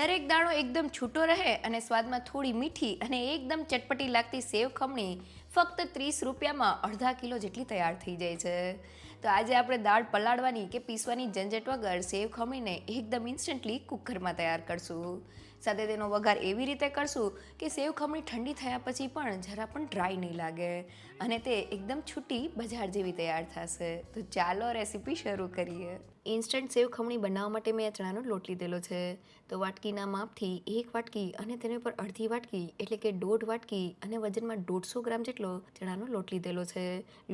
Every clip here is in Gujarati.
દરેક દાણો એકદમ છૂટો રહે અને સ્વાદમાં થોડી મીઠી અને એકદમ ચટપટી લાગતી સેવ ખમણી ફક્ત 30 રૂપિયામાં અડધા કિલો જેટલી તૈયાર થઈ જાય છે. તો આજે આપણે દાળ પલાળવાની કે પીસવાની ઝંઝટ વગર સેવ ખમણીને એકદમ ઇન્સ્ટન્ટલી કુકરમાં તૈયાર કરશું. સાથે તેનો વઘાર એવી રીતે કરશું કે સેવ ખમણી ઠંડી થયા પછી પણ જરા પણ ડ્રાય નહીં લાગે અને તે એકદમ છૂટી બજાર જેવી તૈયાર થશે. તો ચાલો રેસીપી શરૂ કરીએ. ઇન્સ્ટન્ટ સેવ ખમણી બનાવવા માટે મેં ચણાનો લોટ લીધેલો છે. તો વાટકીના માપથી 1 વાટકી અને તેની પર અડધી વાટકી એટલે કે 1.5 વાટકી અને વજનમાં 150 ગ્રામ જેટલો ચણાનો લોટ લીધેલો છે.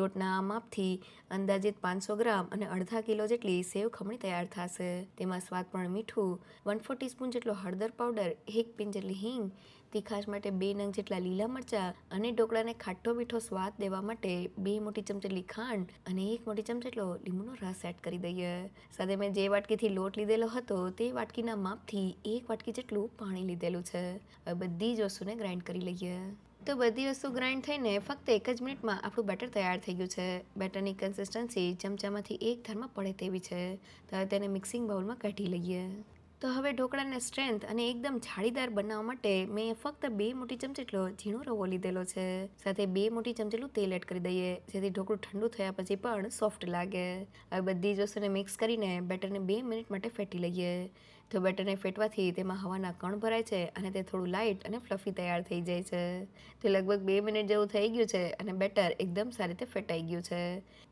લોટના આ માપથી અંદાજિત 500 ગ્રામ અને અડધા કિલો જેટલી સેવ ખમણી તૈયાર થશે. તેમાં સ્વાદ પણ મીઠું, 1/4 ટીસ્પૂન જેટલો હળદર પાવડર, 1 પિંચ જેટલી હિંગ, તીખાશ માટે 2 નંગ જેટલા લીલા મરચાં અને ઢોકળાને ખાટો મીઠો સ્વાદ દેવા માટે 2 મોટી ચમચી જેટલી ખાંડ અને 1 મોટી ચમચી જેટલો લીંબુનો રસ એડ કરી દઈએ. સાથે મેં જે વાટકીથી લોટ લીધેલો હતો તે વાટકીના માપથી 1 વાટકી જેટલું પાણી લીધેલું છે. હવે બધી જ વસ્તુને ગ્રાઇન્ડ કરી લઈએ. તો બધી વસ્તુ ગ્રાઇન્ડ થઈને ફક્ત 1 જ મિનિટમાં આપણું બેટર તૈયાર થઈ ગયું છે. બેટરની કન્સિસ્ટન્સી ચમચામાંથી એક ધારમાં પડે તેવી છે. તો હવે તેને મિક્સિંગ બાઉલમાં કાઢી લઈએ. તો હવે ઢોકળાને સ્ટ્રેન્થ અને એકદમ જાળીદાર બનાવવા માટે મેં ફક્ત 2 મોટી ચમચી જેટલો ઝીણો રવો લીધેલો છે. સાથે 2 મોટી ચમચી જેટલું તેલ એડ કરી દઈએ જેથી ઢોકળું ઠંડુ થયા પછી પણ સોફ્ટ લાગે. હવે બધી જ વસ્તુને મિક્સ કરીને બેટરને 2 મિનિટ માટે ફેટી લઈએ. તો બેટરને ફેટવાથી તેમાં હવાના કણ ભરાય છે અને તે થોડું લાઇટ અને ફ્લફી તૈયાર થઈ જાય છે. તો લગભગ 2 મિનિટ જેવું થઈ ગયું છે અને બેટર એકદમ સારી રીતે ફેટાઈ ગયું છે.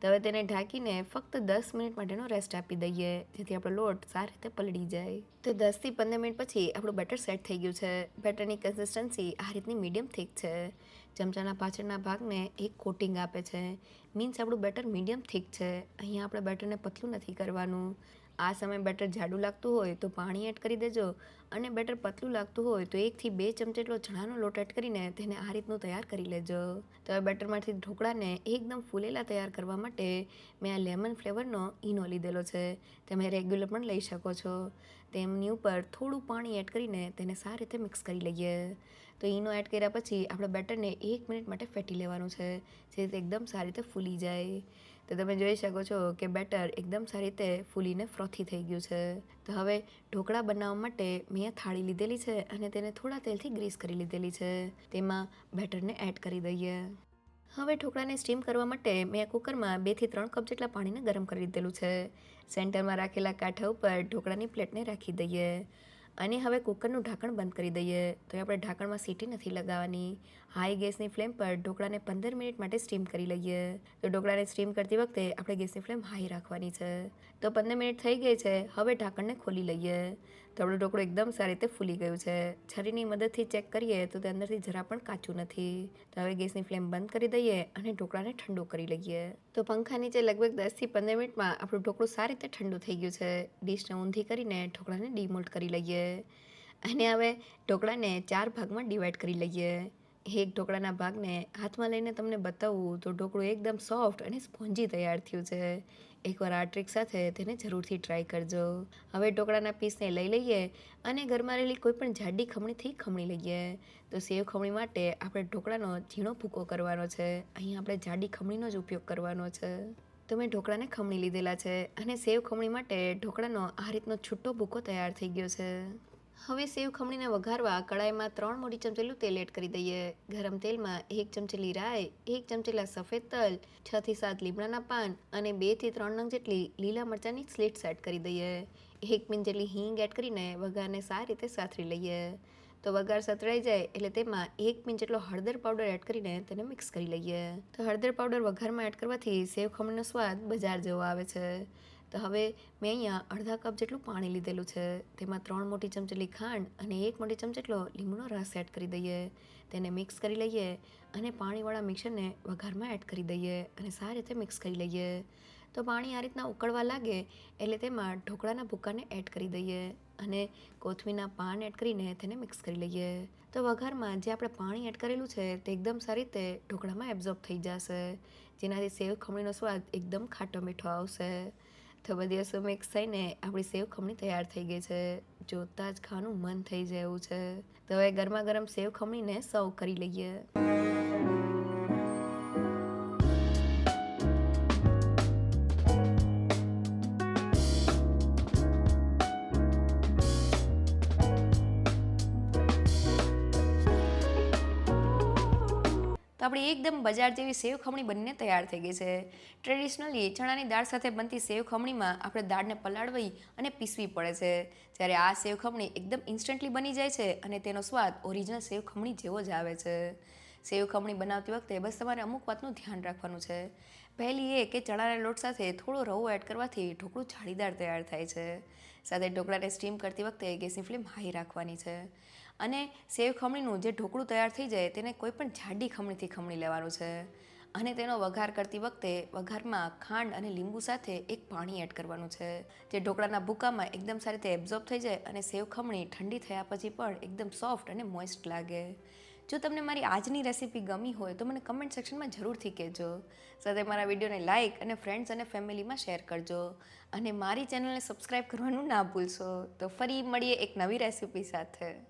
તો હવે તેને ઢાંકીને ફક્ત 10 મિનિટ માટેનો રેસ્ટ આપી દઈએ જેથી આપણો લોટ સારી રીતે પલળી જાય. તો 10 થી 15 મિનિટ પછી આપણું બેટર સેટ થઈ ગયું છે. બેટરની કન્સિસ્ટન્સી આ રીતની મીડિયમ થીક છે. ચમચાના પાછળના ભાગને એક કોટિંગ આપે છે. મીન્સ આપણું બેટર મીડિયમ થીક છે. અહીંયા આપણે બેટરને પતલું નથી કરવાનું. આ સમયે બેટર જાડું લાગતું હોય તો પાણી એડ કરી દેજો અને બેટર પતલું લાગતું હોય તો 1 થી 2 ચમચી જેટલો ચણાનો લોટ એડ કરીને તેને આ રીતનું તૈયાર કરી લેજો. તો હવે બેટરમાંથી ઢોકળાને એકદમ ફૂલેલા તૈયાર કરવા માટે મેં આ લેમન ફ્લેવરનો ઈનો લીધેલો છે. તમે રેગ્યુલર પણ લઈ શકો છો. તેમની ઉપર થોડું પાણી એડ કરીને તેને સારી રીતે મિક્સ કરી લઈએ. તો ઈનો એડ કર્યા પછી આપણે બેટરને 1 મિનિટ માટે ફેટી લેવાનું છે જેથી એકદમ સારી રીતે ફૂલી જાય. તો તમે જોઈ શકો છો કે બેટર એકદમ સારી રીતે ફૂલીને ફ્રોથી થઈ ગયું છે. તો હવે ઢોકળા બનાવવા માટે મેં થાળી લીધેલી છે અને તેને થોડા તેલથી ગ્રીસ કરી લીધેલી છે. તેમાં બેટરને એડ કરી દઈએ. હવે ઢોકળાને સ્ટીમ કરવા માટે મેં કુકરમાં 2 થી 3 કપ જેટલા પાણીને ગરમ કરી લીધેલું છે. સેન્ટરમાં રાખેલા કાંઠા ઉપર ઢોકળાની પ્લેટને રાખી દઈએ અને હવે કુકરનું ઢાંકણ બંધ કરી દઈએ. તો આપણે ઢાંકણમાં સીટી નથી લગાવવાની. હાઈ ગેસની ફ્લેમ પર ઢોકળાને 15 મિનિટ માટે સ્ટીમ કરી લઈએ. તો ઢોકળાને સ્ટીમ કરતી વખતે આપણે ગેસની ફ્લેમ હાઈ રાખવાની છે. તો 15 મિનિટ થઈ ગઈ છે. હવે ઢાંકણને ખોલી લઈએ. તો આપણું ઢોકળું એકદમ સારી રીતે ફૂલી ગયું છે. છરીની મદદથી ચેક કરીએ તો તે અંદરથી જરા પણ કાચું નથી. તો હવે ગેસની ફ્લેમ બંધ કરી દઈએ અને ઢોકળાને ઠંડુ કરી લઈએ. તો પંખા નીચે લગભગ 10 થી 15 મિનિટમાં આપણું ઢોકળું સારી રીતે ઠંડુ થઈ ગયું છે. ડીશને ઊંધી કરીને ઢોકળાને ડીમોલ્ડ કરી લઈએ અને હવે ઢોકળાને 4 ભાગમાં ડિવાઈડ કરી લઈએ. એક ઢોકળાના ભાગને હાથમાં લઈને તમને બતાવું તો ઢોકળું એકદમ સોફ્ટ અને સ્પોન્જી તૈયાર થયું છે. એકવાર આ ટ્રીક સાથે તેને જરૂરથી ટ્રાય કરજો. હવે ઢોકળાના પીસને લઈ લઈએ અને ઘરમાં રહેલી કોઈ પણ જાડી ખમણીથી ખમણી લઈએ. તો સેવ ખમણી માટે આપણે ઢોકળાનો ઝીણો ભૂકો કરવાનો છે. અહીં આપણે જાડી ખમણીનો જ ઉપયોગ કરવાનો છે. તો મેં ઢોકળાને ખમણી લીધેલા છે અને સેવ ખમણી માટે ઢોકળાનો આ રીતનો છૂટો ભૂકો તૈયાર થઈ ગયો છે. હવે સેવ ખમણીને વઘારવા કડાઈમાં 3 મોટી ચમચી જેટલું તેલ એડ કરી દઈએ. ગરમ તેલમાં 1 ચમચી રાઈ, 1 ચમચી સફેદ તલ, 6 થી 7 લીમડાના પાન અને 2 થી 3 નંગ જેટલી લીલા મરચાંની સ્લિટ્સ એડ કરી દઈએ. 1 પિંચ જેટલી હિંગ એડ કરીને વઘારને સારી રીતે સાતરી લઈએ. તો વઘાર સતરાઈ જાય એટલે તેમાં 1 પિંચ જેટલો હળદર પાવડર એડ કરીને તેને મિક્સ કરી લઈએ. તો હળદર પાવડર વઘારમાં એડ કરવાથી સેવ ખમણીનો સ્વાદ બજાર જેવો આવે છે. તો હવે મેં અહીંયા અડધા કપ જેટલું પાણી લીધેલું છે. તેમાં 3 મોટી ચમચી જેટલી ખાંડ અને 1 મોટી ચમચી જેટલો લીંબુનો રસ એડ કરી દઈએ. તેને મિક્સ કરી લઈએ અને પાણીવાળા મિક્સરને વઘારમાં એડ કરી દઈએ અને સારી રીતે મિક્સ કરી લઈએ. તો પાણી આ રીતના ઉકળવા લાગે એટલે તેમાં ઢોકળાના ભૂકાને એડ કરી દઈએ અને કોથમીરના પાન એડ કરીને તેને મિક્સ કરી લઈએ. તો વઘારમાં જે આપણે પાણી એડ કરેલું છે તે એકદમ સારી રીતે ઢોકળામાં એબ્ઝોર્બ થઈ જશે જેનાથી સેવ ખમણીનો સ્વાદ એકદમ ખાટો મીઠો આવશે. તો બધી વસ્તુ મિક્સ થઈને આપણી સેવ ખમણી તૈયાર થઈ ગઈ છે. જોતાં જ ખાવાનું મન થઈ જાય એવું છે. તો હવે ગરમા ગરમ સેવ ખમણીને સર્વ કરી લઈએ. તો આપણી એકદમ બજાર જેવી સેવ ખમણી બનીને તૈયાર થઈ ગઈ છે. ટ્રેડિશનલી ચણાની દાળ સાથે બનતી સેવ ખમણીમાં આપણે દાળને પલાળવી અને પીસવી પડે છે, જ્યારે આ સેવ ખમણી એકદમ ઇન્સ્ટન્ટલી બની જાય છે અને તેનો સ્વાદ ઓરિજિનલ સેવ ખમણી જેવો જ આવે છે. સેવ ખમણી બનાવતી વખતે બસ તમારે અમુક વાતનું ધ્યાન રાખવાનું છે. પહેલી એ કે ચણાના લોટ સાથે થોડો રવો એડ કરવાથી ઢોકળું જાળીદાર તૈયાર થાય છે. સાથે ઢોકળાને સ્ટીમ કરતી વખતે ગેસની ફ્લેમ હાઈ રાખવાની છે. અને સેવ ખમણીનું જે ઢોકળું તૈયાર થઈ જાય તેને કોઈ પણ જાડી ખમણીથી ખમણી લેવાનું છે. અને તેનો વઘાર કરતી વખતે વઘારમાં ખાંડ અને લીંબુ સાથે એક પાણી એડ કરવાનું છે, જે ઢોકળાના ભૂકામાં એકદમ સારી રીતે એબ્ઝોર્બ થઈ જાય અને સેવ ખમણી ઠંડી થયા પછી પણ એકદમ સોફ્ટ અને મોઇસ્ટ લાગે. જો તમને મારી આજની રેસીપી ગમી હોય તો મને કમેન્ટ સેક્શનમાં જરૂરથી કહેજો. સાથે મારા વિડીયોને લાઇક અને ફ્રેન્ડ્સ અને ફેમિલીમાં શેર કરજો. અને મારી ચેનલને સબસ્ક્રાઈબ કરવાનું ના ભૂલશો. તો ફરી મળીએ એક નવી રેસીપી સાથે.